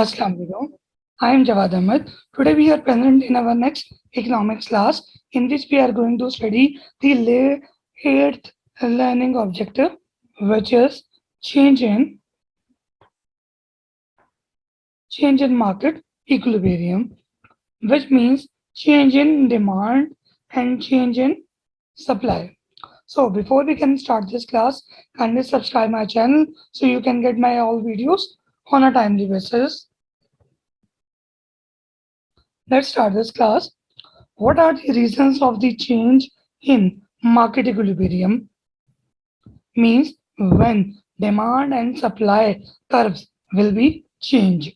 Assalamu alaikum. I am Jawad Ahmad. Today we are present in our next economics class in which we are going to study the eighth learning objective, which is change in market equilibrium, which means change in demand and change in supply. So before we can start this class, kindly subscribe my channel so you can get my all videos on a timely basis. Let's start this class. What are the reasons of the change in market equilibrium? Means when demand and supply curves will be changed.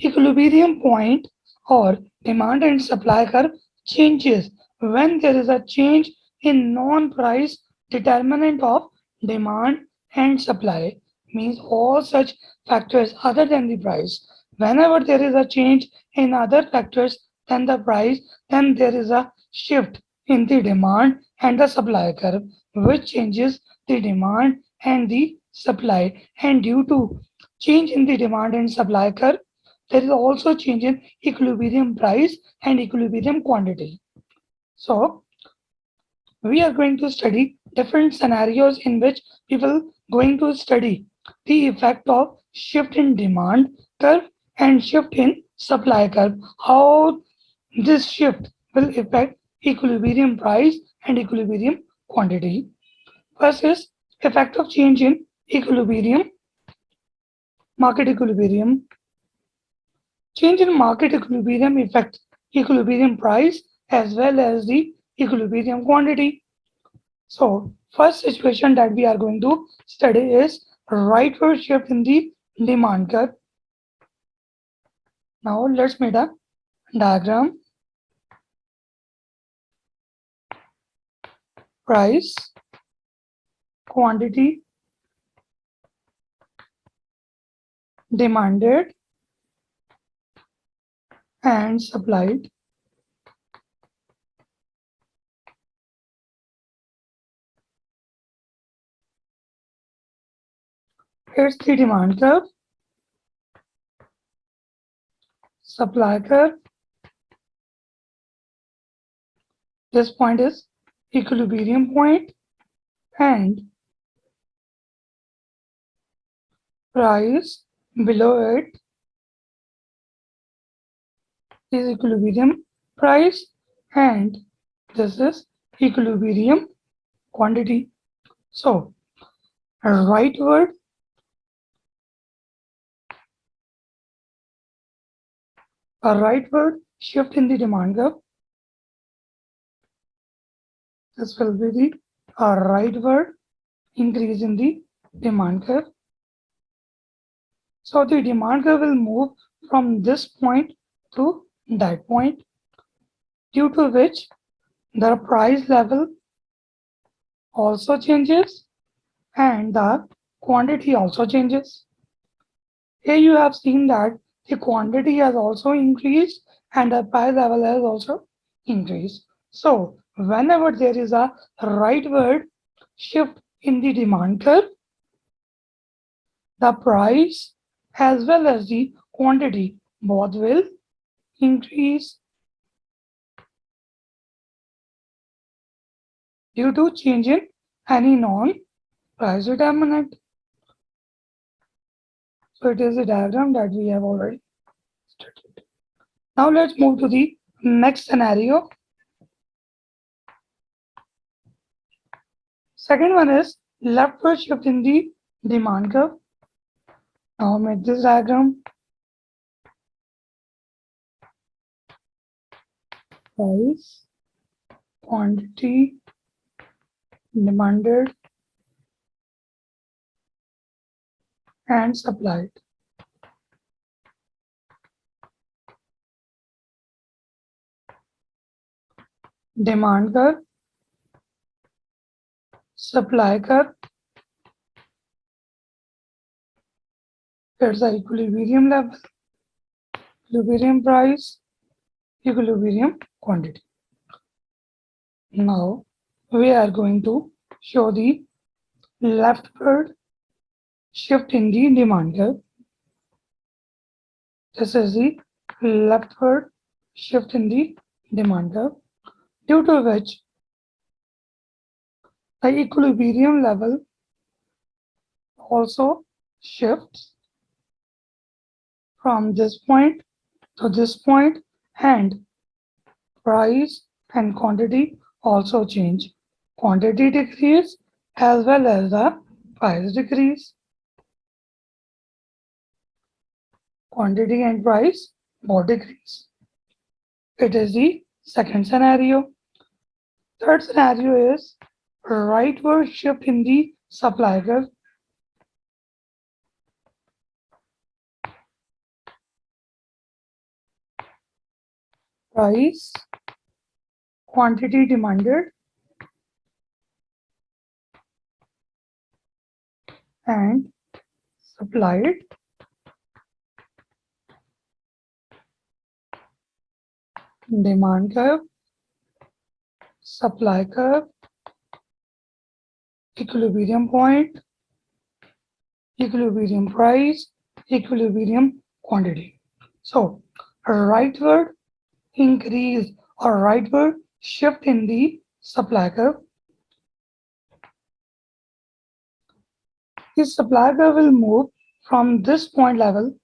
Equilibrium point or demand and supply curve changes when there is a change in non-price determinant of demand and supply. Means all such factors other than the price. Whenever there is a change in other factors than the price, then there is a shift in the demand and the supply curve, which changes the demand and the supply. And due to change in the demand and supply curve, there is also change in equilibrium price and equilibrium quantity. So we are going to study different scenarios in which we will going to study the effect of shift in demand curve and shift in supply curve, how this shift will affect equilibrium price and equilibrium quantity. First is effect of change in equilibrium, market equilibrium. Change in market equilibrium affects equilibrium price as well as the equilibrium quantity. So first situation that we are going to study is rightward shift in the demand curve. Now let's make a diagram. Price, quantity, demanded and supplied. Here's the demand curve, supply curve. This point is equilibrium point and price below it is equilibrium price and this is equilibrium quantity. So rightward shift in the demand curve. This will be the rightward increase in the demand curve. So the demand curve will move from this point to that point, due to which the price level also changes and the quantity also changes. Here you have seen that the quantity has also increased and the price level has also increased. So whenever there is a rightward shift in the demand curve, the price as well as the quantity both will increase due to change in any non-price determinant. So it is a diagram that we have already studied. Now let's move to the next scenario. Second one is leftward shift in the demand curve. Now make this diagram. Price, quantity, demanded and supplied. Demand curve, supply curve. Here's the equilibrium level, equilibrium price, equilibrium quantity. Now we are going to show the leftward shift in the demand curve. This is the leftward shift in the demand curve, due to which the equilibrium level also shifts from this point to this point, and price and quantity also change. Quantity decrease as well as the price decrease. Quantity and price both decrease. It is the second scenario. Third scenario is rightward shift in the supply curve. Price, quantity demanded, and supplied demand curve, supply curve, equilibrium point, equilibrium price, equilibrium quantity. So, rightward increase or rightward shift in the supply curve. The supply curve will move from this point level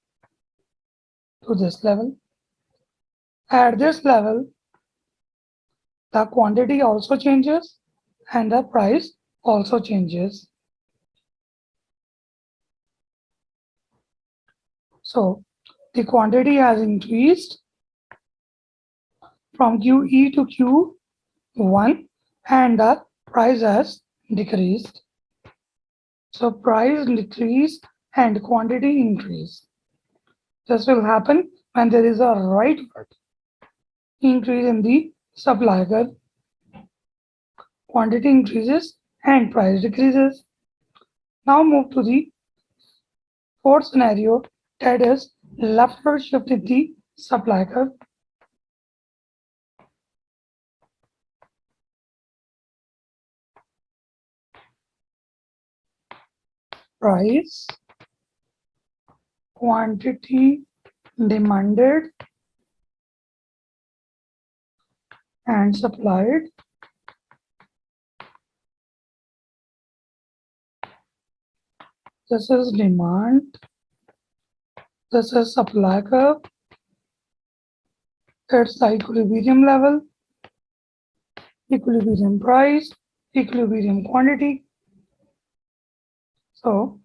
to this level. At this level, the quantity also changes and the price also changes. So the quantity has increased from QE to Q1 and the price has decreased. So price decreased and quantity increased. This will happen when there is a rightward increase in the supply curve. Quantity increases and price decreases. Now move to the fourth scenario, that is leftward shift in the supply curve. Price, quantity demanded and supplied. This is demand. This is supply curve. It's the equilibrium level, equilibrium price, equilibrium quantity. So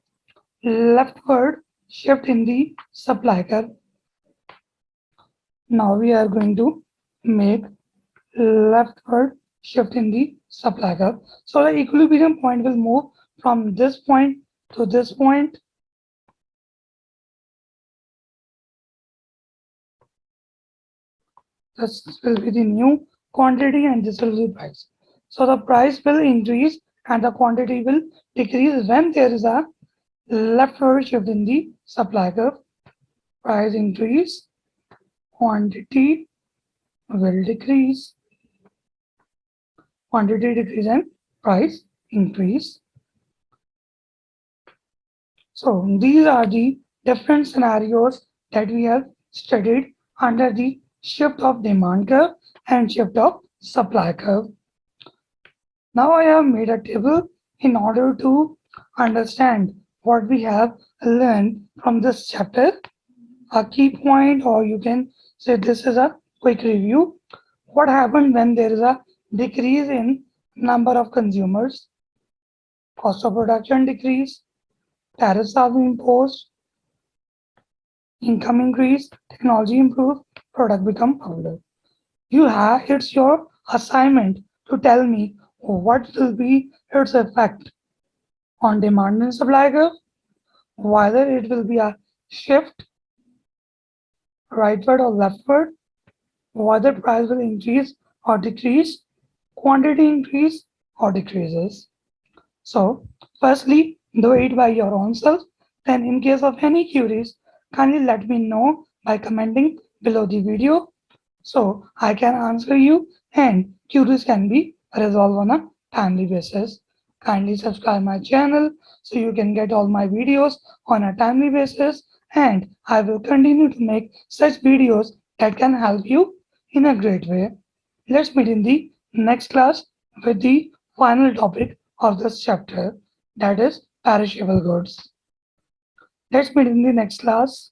leftward shift in the supply curve. Now we are going to make leftward shift in the supply curve. So the equilibrium point will move from this point to this point. This will be the new quantity and this will be the price. So the price will increase and the quantity will decrease when there is a leftward shift in the supply curve. Price increase, quantity will decrease, quantity decrease and price increase. So these are the different scenarios that we have studied under the shift of demand curve and shift of supply curve. Now I have made a table in order to understand what we have learned from this chapter. A key point, or you can say this is a quick review. What happened when there is a decrease in number of consumers? Cost of production decrease, tariffs are being imposed, income increase, technology improve, product become popular. It's your assignment to tell me what will be its effect on demand and supply curve, whether it will be a shift rightward or leftward, whether price will increase or decrease, quantity increase or decreases. So, firstly, do it by your own self. Then, in case of any queries, kindly let me know by commenting below the video so I can answer you and queries can be resolved on a timely basis. Kindly subscribe my channel so you can get all my videos on a timely basis and I will continue to make such videos that can help you in a great way. Let's meet in the next class with the final topic of this chapter, that is perishable goods. Let's meet in the next class.